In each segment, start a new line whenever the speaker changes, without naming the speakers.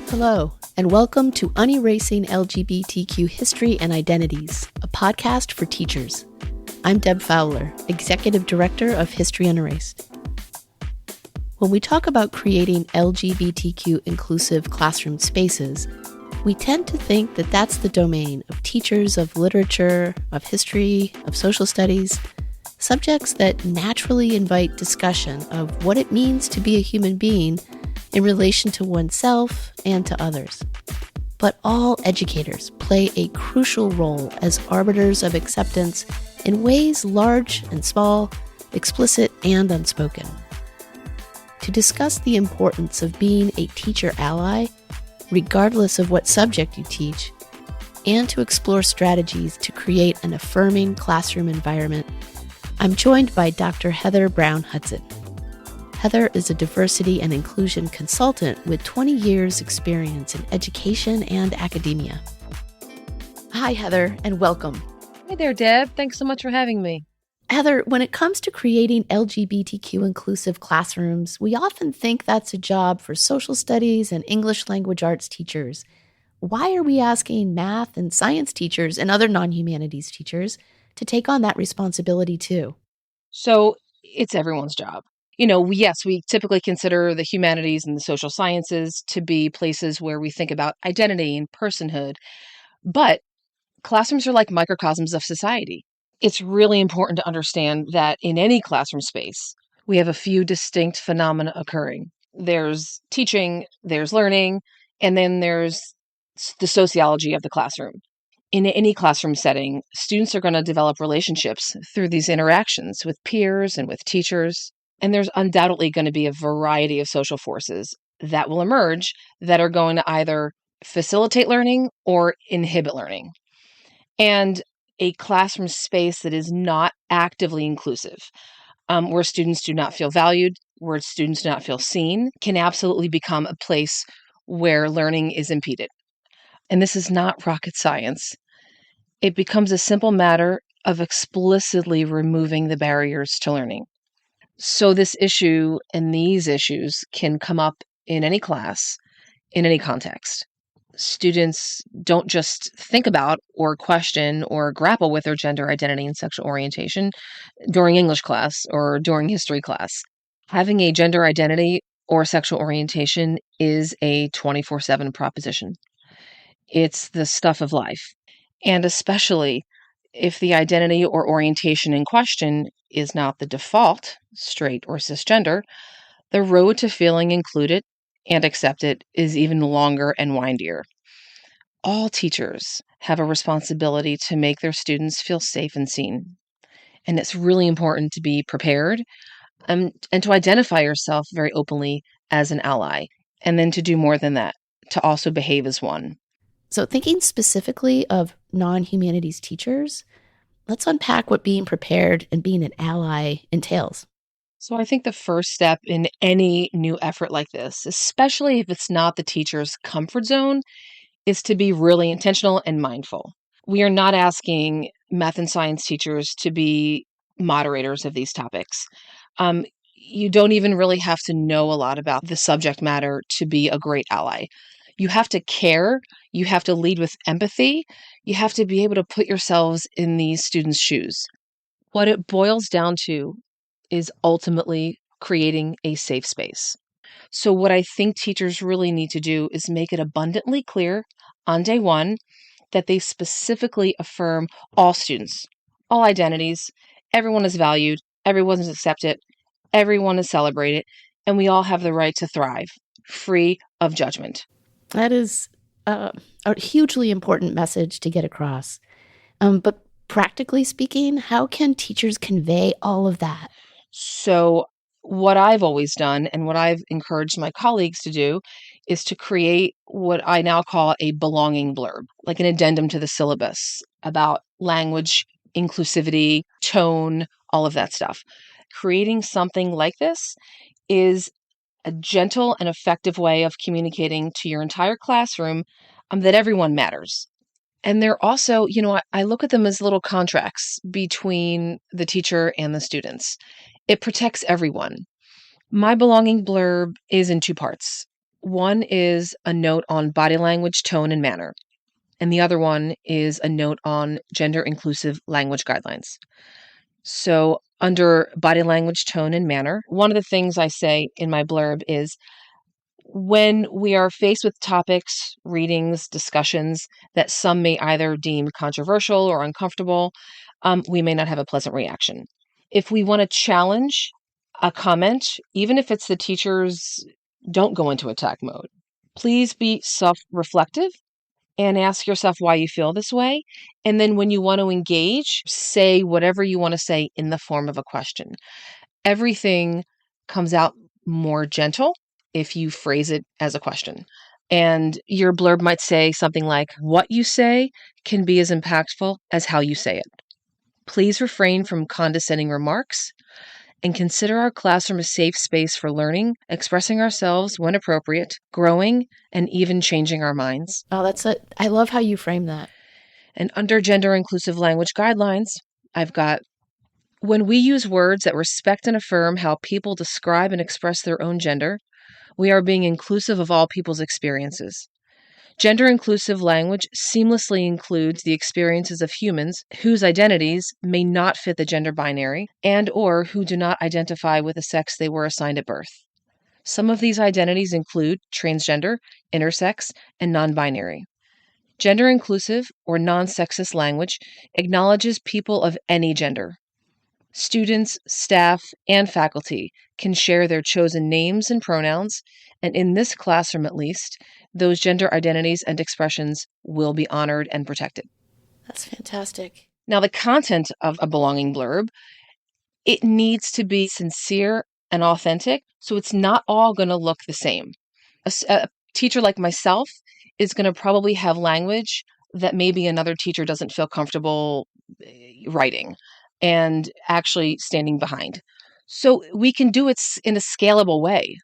Hello, and welcome to Unerasing LGBTQ History and Identities, a podcast for teachers. I'm Deb Fowler, Executive Director of History Unerased. When we talk about creating LGBTQ-inclusive classroom spaces, we tend to think that that's the domain of teachers of literature, of history, of social studies, subjects that naturally invite discussion of what it means to be a human being in relation to oneself and to others. But all educators play a crucial role as arbiters of acceptance in ways large and small, explicit and unspoken. To discuss the importance of being a teacher ally, regardless of what subject you teach, and to explore strategies to create an affirming classroom environment, I'm joined by Dr. Heather Brown-Hudson. Heather is a diversity and inclusion consultant with 20 years' experience in education and academia. Hi, Heather, and welcome.
Hey there, Deb. Thanks so much for having me.
Heather, when it comes to creating LGBTQ-inclusive classrooms, we often think that's a job for social studies and English language arts teachers. Why are we asking math and science teachers and other non-humanities teachers to take on that responsibility too?
So it's everyone's job. Yes, we typically consider the humanities and the social sciences to be places where we think about identity and personhood, but classrooms are like microcosms of society. It's really important to understand that in any classroom space, we have a few distinct phenomena occurring. There's teaching, there's learning, and then there's the sociology of the classroom. In any classroom setting, students are going to develop relationships through these interactions with peers and with teachers. And there's undoubtedly going to be a variety of social forces that will emerge that are going to either facilitate learning or inhibit learning. And a classroom space that is not actively inclusive, where students do not feel valued, where students do not feel seen, can absolutely become a place where learning is impeded. And this is not rocket science. It becomes a simple matter of explicitly removing the barriers to learning. So this issue and these issues can come up in any class, in any context. Students don't just think about or question or grapple with their gender identity and sexual orientation during English class or during history class. Having a gender identity or sexual orientation is a 24/7 proposition. It's the stuff of life. And especially if the identity or orientation in question is not the default, straight or cisgender, the road to feeling included and accepted is even longer and windier. All teachers have a responsibility to make their students feel safe and seen. And it's really important to be prepared and to identify yourself very openly as an ally. And then to do more than that, to also behave as one.
So thinking specifically of non-humanities teachers, let's unpack what being prepared and being an ally entails.
So I think the first step in any new effort like this, especially if it's not the teacher's comfort zone, is to be really intentional and mindful. We are not asking math and science teachers to be moderators of these topics. You don't even really have to know a lot about the subject matter to be a great ally. You have to care. You have to lead with empathy. You have to be able to put yourselves in these students' shoes. What it boils down to is ultimately creating a safe space. So what I think teachers really need to do is make it abundantly clear on day one that they specifically affirm all students, all identities, everyone is valued, everyone is accepted, everyone is celebrated, and we all have the right to thrive, free of judgment.
That is a hugely important message to get across. But practically speaking, how can teachers convey all of that?
So what I've always done and what I've encouraged my colleagues to do is to create what I now call a belonging blurb, like an addendum to the syllabus about language, inclusivity, tone, all of that stuff. Creating something like this is a gentle and effective way of communicating to your entire classroom that everyone matters. And they're also, I look at them as little contracts between the teacher and the students. It protects everyone. My belonging blurb is in two parts. One is a note on body language, tone, and manner. And the other one is a note on gender-inclusive language guidelines. So under body language, tone, and manner, one of the things I say in my blurb is when we are faced with topics, readings, discussions that some may either deem controversial or uncomfortable, we may not have a pleasant reaction. If we want to challenge a comment, even if it's the teachers don't go into attack mode, please be self-reflective and ask yourself why you feel this way. And then when you want to engage, say whatever you want to say in the form of a question. Everything comes out more gentle if you phrase it as a question. And your blurb might say something like, what you say can be as impactful as how you say it. Please refrain from condescending remarks and consider our classroom a safe space for learning, expressing ourselves when appropriate, growing, and even changing our minds.
Oh, I love how you frame that.
And under gender inclusive language guidelines, I've got when we use words that respect and affirm how people describe and express their own gender, we are being inclusive of all people's experiences. Gender inclusive language seamlessly includes the experiences of humans whose identities may not fit the gender binary and or who do not identify with the sex they were assigned at birth. Some of these identities include transgender, intersex, and non-binary. Gender inclusive or non-sexist language acknowledges people of any gender. Students, staff, and faculty can share their chosen names and pronouns, and in this classroom at least, those gender identities and expressions will be honored and protected.
That's fantastic.
Now, the content of a belonging blurb, it needs to be sincere and authentic, so it's not all going to look the same. A teacher like myself is going to probably have language that maybe another teacher doesn't feel comfortable writing and actually standing behind. So we can do it in a scalable way.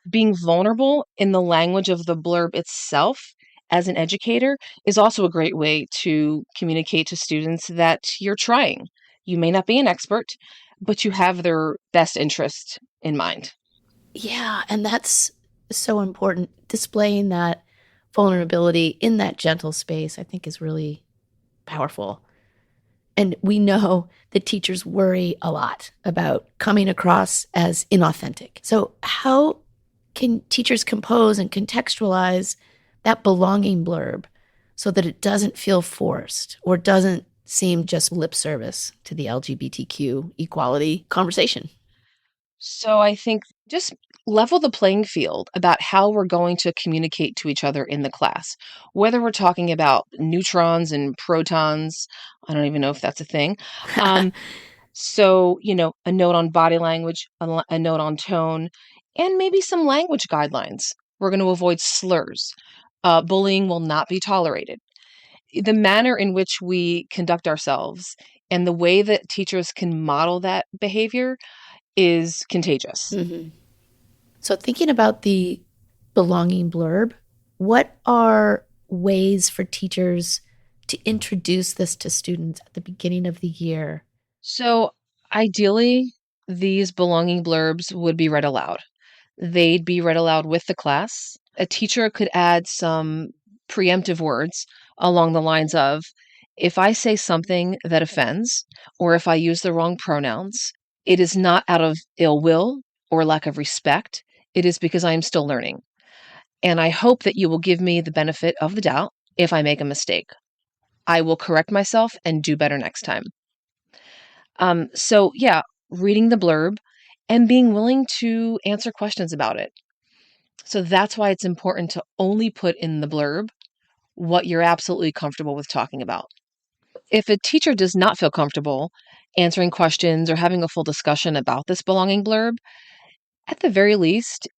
Being vulnerable in the language of the blurb itself as an educator is also a great way to communicate to students that you're trying. You may not be an expert, but you have their best interest in mind.
Yeah, and that's so important. Displaying that vulnerability in that gentle space, I think, is really powerful. And we know that teachers worry a lot about coming across as inauthentic. So how can teachers compose and contextualize that belonging blurb so that it doesn't feel forced or doesn't seem just lip service to the LGBTQ equality conversation?
So I think just level the playing field about how we're going to communicate to each other in the class. Whether we're talking about neutrons and protons, I don't even know if that's a thing. So, a note on body language, a note on tone, and maybe some language guidelines. We're going to avoid slurs. Bullying will not be tolerated. The manner in which we conduct ourselves and the way that teachers can model that behavior is contagious.
Mm-hmm. So thinking about the belonging blurb, what are ways for teachers to introduce this to students at the beginning of the year?
So ideally, these belonging blurbs would be read aloud. They'd be read aloud with the class. A teacher could add some preemptive words along the lines of, if I say something that offends, or if I use the wrong pronouns, it is not out of ill will or lack of respect. It is because I am still learning. And I hope that you will give me the benefit of the doubt if I make a mistake. I will correct myself and do better next time. So yeah, reading the blurb and being willing to answer questions about it. So that's why it's important to only put in the blurb what you're absolutely comfortable with talking about. If a teacher does not feel comfortable answering questions or having a full discussion about this belonging blurb, at the very least,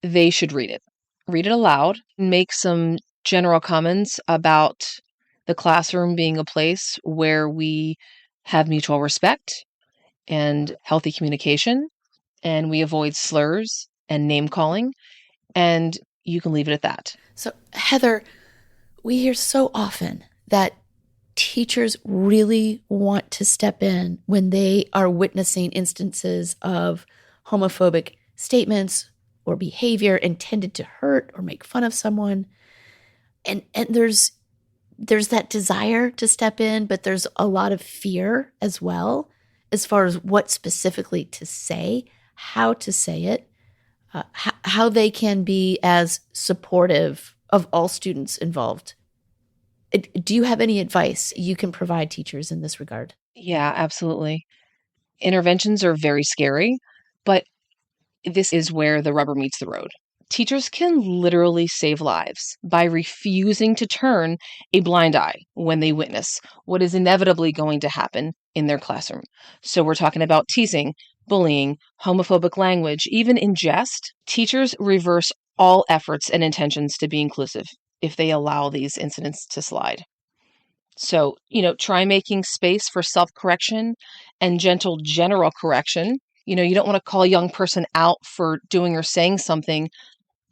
they should read it. Read it aloud, make some general comments about the classroom being a place where we have mutual respect and healthy communication, and we avoid slurs and name calling, and you can leave it at that.
So, Heather, we hear so often that teachers really want to step in when they are witnessing instances of homophobic statements or behavior intended to hurt or make fun of someone. And there's that desire to step in, but there's a lot of fear as well, as far as what specifically to say, how to say it, how they can be as supportive of all students involved. Do you have any advice you can provide teachers in this regard?
Yeah, absolutely. Interventions are very scary, but this is where the rubber meets the road. Teachers can literally save lives by refusing to turn a blind eye when they witness what is inevitably going to happen in their classroom. So we're talking about teasing, bullying, homophobic language, even in jest. Teachers reverse all efforts and intentions to be inclusive if they allow these incidents to slide. So, try making space for self-correction and gentle general correction. You don't want to call a young person out for doing or saying something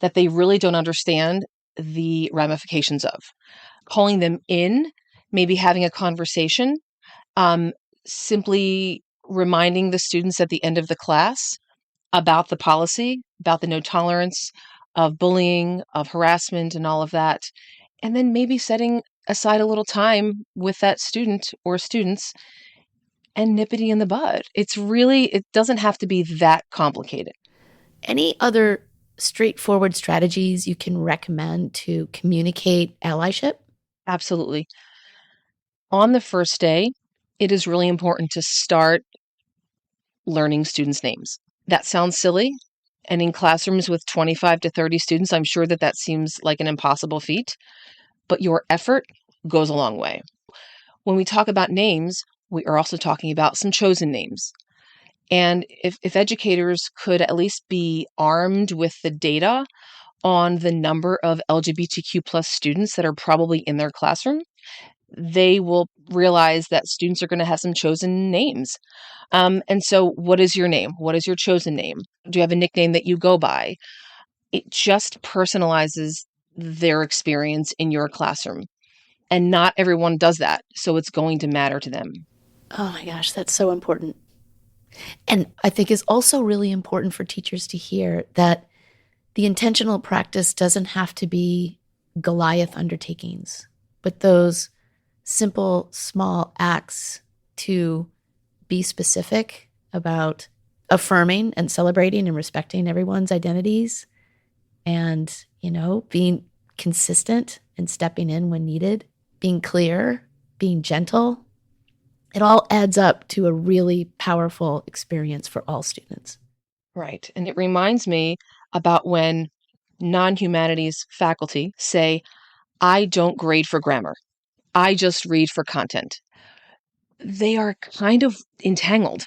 that they really don't understand the ramifications of. Calling them in, maybe having a conversation, simply reminding the students at the end of the class about the policy, about the no tolerance of bullying, of harassment, and all of that. And then maybe setting aside a little time with that student or students and nip it in the bud. It doesn't have to be that complicated.
Any other straightforward strategies you can recommend to communicate allyship?
Absolutely. On the first day, it is really important to start learning students' names. That sounds silly. And in classrooms with 25 to 30 students, I'm sure that seems like an impossible feat, but your effort goes a long way. When we talk about names, we are also talking about some chosen names. And if educators could at least be armed with the data on the number of LGBTQ plus students that are probably in their classroom, they will realize that students are going to have some chosen names. And so what is your name? What is your chosen name? Do you have a nickname that you go by? It just personalizes their experience in your classroom. And not everyone does that. So it's going to matter to them.
Oh my gosh, that's so important. And I think it's also really important for teachers to hear that the intentional practice doesn't have to be Goliath undertakings, but those simple, small acts to be specific about affirming and celebrating and respecting everyone's identities and, being consistent and stepping in when needed, being clear, being gentle. It all adds up to a really powerful experience for all students.
Right. And it reminds me about when non-humanities faculty say, I don't grade for grammar. I just read for content. They are kind of entangled.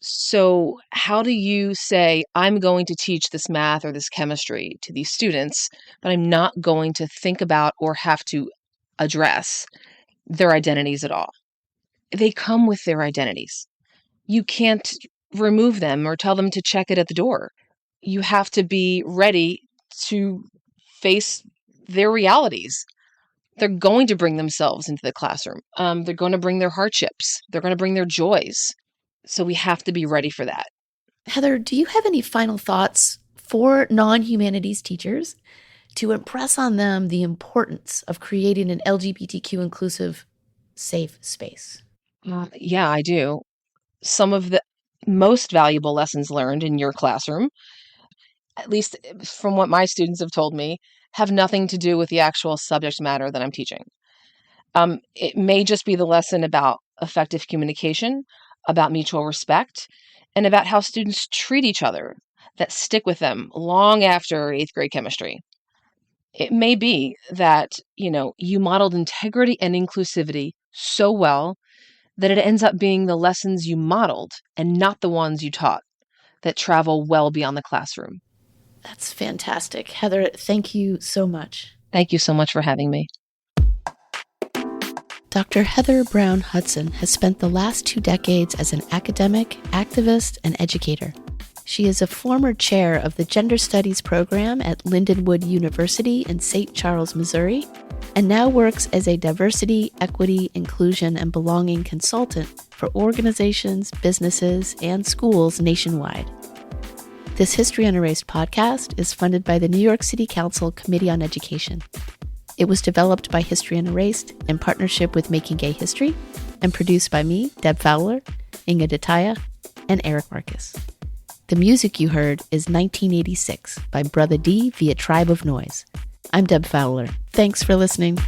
So how do you say, I'm going to teach this math or this chemistry to these students, but I'm not going to think about or have to address their identities at all? They come with their identities. You can't remove them or tell them to check it at the door. You have to be ready to face their realities. They're going to bring themselves into the classroom. They're going to bring their hardships. They're going to bring their joys. So we have to be ready for that.
Heather, do you have any final thoughts for non-humanities teachers to impress on them the importance of creating an LGBTQ-inclusive safe space?
Yeah, I do. Some of the most valuable lessons learned in your classroom, at least from what my students have told me, have nothing to do with the actual subject matter that I'm teaching. It may just be the lesson about effective communication, about mutual respect, and about how students treat each other that stick with them long after 8th grade chemistry. It may be that, you modeled integrity and inclusivity so well that it ends up being the lessons you modeled and not the ones you taught that travel well beyond the classroom.
That's fantastic. Heather, thank you so much.
Thank you so much for having me.
Dr. Heather Brown-Hudson has spent the last 2 decades as an academic, activist, and educator. She is a former chair of the Gender Studies program at Lindenwood University in St. Charles, Missouri, and now works as a diversity, equity, inclusion, and belonging consultant for organizations, businesses, and schools nationwide. This History Unerased podcast is funded by the New York City Council Committee on Education. It was developed by History Unerased in partnership with Making Gay History and produced by me, Deb Fowler, Inga Dataya, and Eric Marcus. The music you heard is 1986 by Brother D via Tribe of Noise. I'm Deb Fowler. Thanks for listening.